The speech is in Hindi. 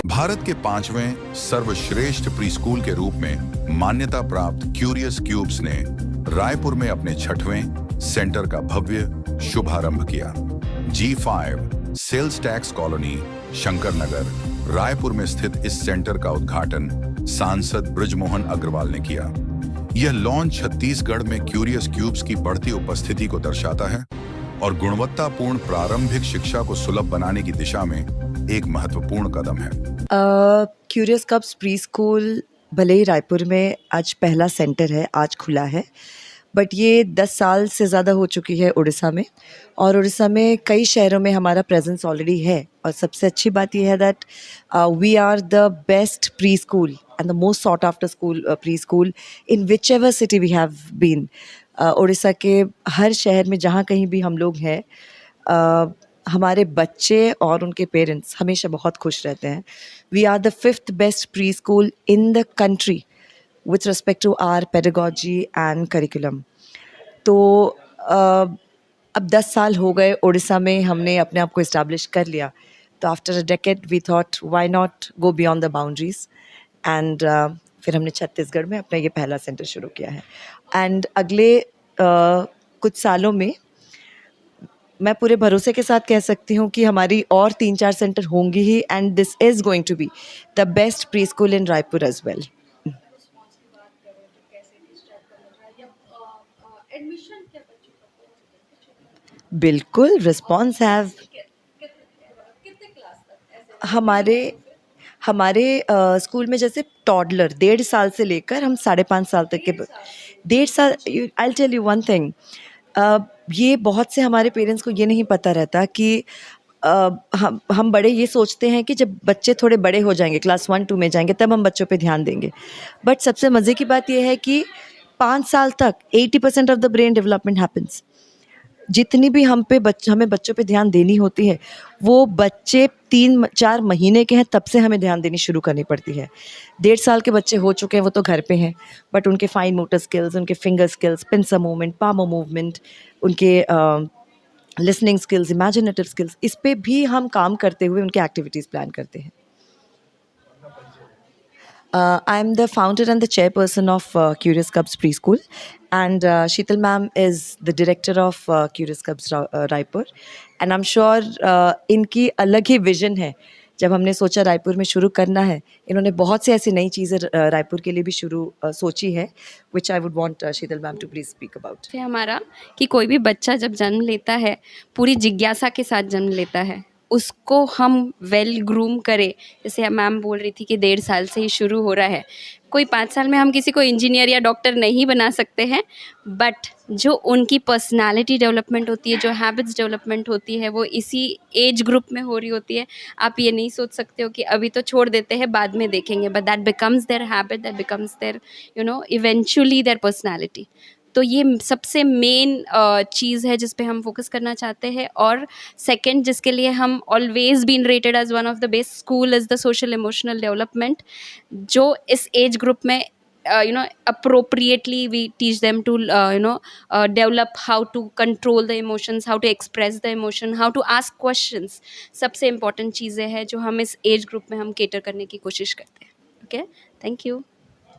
भारत के 5वें सर्वश्रेष्ठ प्री स्कूल के रूप में मान्यता प्राप्त क्यूरियस क्यूब्स ने रायपुर में अपने 6वें सेंटर का भव्य शुभारंभ किया। G5 sales tax colony Shankar Nagar Raipur में स्थित इस सेंटर का उद्घाटन सांसद बृजमोहन अग्रवाल ने किया। यह लॉन्च छत्तीसगढ़ में क्यूरियस क्यूब्स की बढ़ती उपस्थिति को दर्शाता है और गुणवत्तापूर्ण प्रारंभिक शिक्षा को सुलभ बनाने की दिशा में एक महत्वपूर्ण कदम है। क्यूरियस कब्स प्री स्कूल भले ही रायपुर में आज पहला सेंटर है, आज खुला है, बट ये 10 साल से ज़्यादा हो चुकी है उड़ीसा में, और उड़ीसा में कई शहरों में हमारा प्रेजेंस ऑलरेडी है। और सबसे अच्छी बात यह है that we are the best preschool and the most sought after school preschool in whichever city we have been. Orissa के हर शहर में जहाँ कहीं भी हम लोग हैं, हमारे बच्चे और उनके पेरेंट्स हमेशा बहुत खुश रहते हैं। We are the 5th best preschool in the country with respect to our pedagogy and curriculum. तो अब 10 साल हो गए उड़ीसा में, हमने अपने आप को इस्टेब्लिश कर लिया। तो after a decade we thought why not go beyond the boundaries, and फिर हमने छत्तीसगढ़ में अपना ये पहला सेंटर शुरू किया है। एंड अगले कुछ सालों में मैं पूरे भरोसे के साथ कह सकती हूँ कि हमारी और 3-4 सेंटर होंगी ही, and this is going to be the best preschool in Raipur as well. बिल्कुल, रिस्पॉन्स हैव हमारे स्कूल में जैसे टॉडलर 1.5 साल से लेकर हम 5.5 साल तक के 1.5 साल। I will tell you one thing, ये बहुत से हमारे पेरेंट्स को ये नहीं पता रहता कि हम बड़े ये सोचते हैं कि जब बच्चे थोड़े बड़े हो जाएंगे, क्लास 1-2 में जाएंगे, तब हम बच्चों पे ध्यान देंगे। बट सबसे मज़े की बात यह है कि 5 साल तक 80% of the brain development happens. जितनी भी हमें बच्चों पे ध्यान देनी होती है, वो बच्चे 3-4 महीने के हैं तब से हमें ध्यान देनी शुरू करनी पड़ती है। 1.5 साल के बच्चे हो चुके हैं, वो तो घर पे हैं, बट उनके फाइन मोटर स्किल्स, उनके finger skills, pincer movement, palmar movement, उनके लिसनिंग स्किल्स, इमेजिनेटिव स्किल्स, इस पे भी हम काम करते हुए उनके एक्टिविटीज़ प्लान करते हैं। I am the founder and the chairperson of Curious Cubs Preschool, and Sheetal ma'am is the director of Curious Cubs Raipur, and I'm sure इनकी अलग ही विजन है। जब हमने सोचा रायपुर में शुरू करना है, इन्होंने बहुत सी ऐसी नई चीज़ें रायपुर के लिए भी सोची है, which I would want Sheetal ma'am to please speak about। हमारा कि कोई भी बच्चा जब जन्म लेता है, पूरी जिज्ञासा के साथ जन्म लेता है, उसको हम वेल ग्रूम करें। जैसे मैम बोल रही थी कि 1.5 साल से ही शुरू हो रहा है। कोई 5 साल में हम किसी को इंजीनियर या डॉक्टर नहीं बना सकते हैं, बट जो उनकी पर्सनालिटी डेवलपमेंट होती है, जो हैबिट्स डेवलपमेंट होती है, वो इसी एज ग्रुप में हो रही होती है। आप ये नहीं सोच सकते हो कि अभी तो छोड़ देते हैं, बाद में देखेंगे, but that becomes their habit, that becomes their eventually their personality. तो ये सबसे मेन चीज़ है जिस पे हम फोकस करना चाहते हैं। और सेकंड, जिसके लिए हम always been rated as one of the best school, is the social emotional development, जो इस एज ग्रुप में appropriately we teach them to develop how to control the emotions, how to express the emotion, how to ask questions। सबसे important चीज़ें हैं जो हम इस एज ग्रुप में हम cater करने की कोशिश करते हैं। Okay, thank you.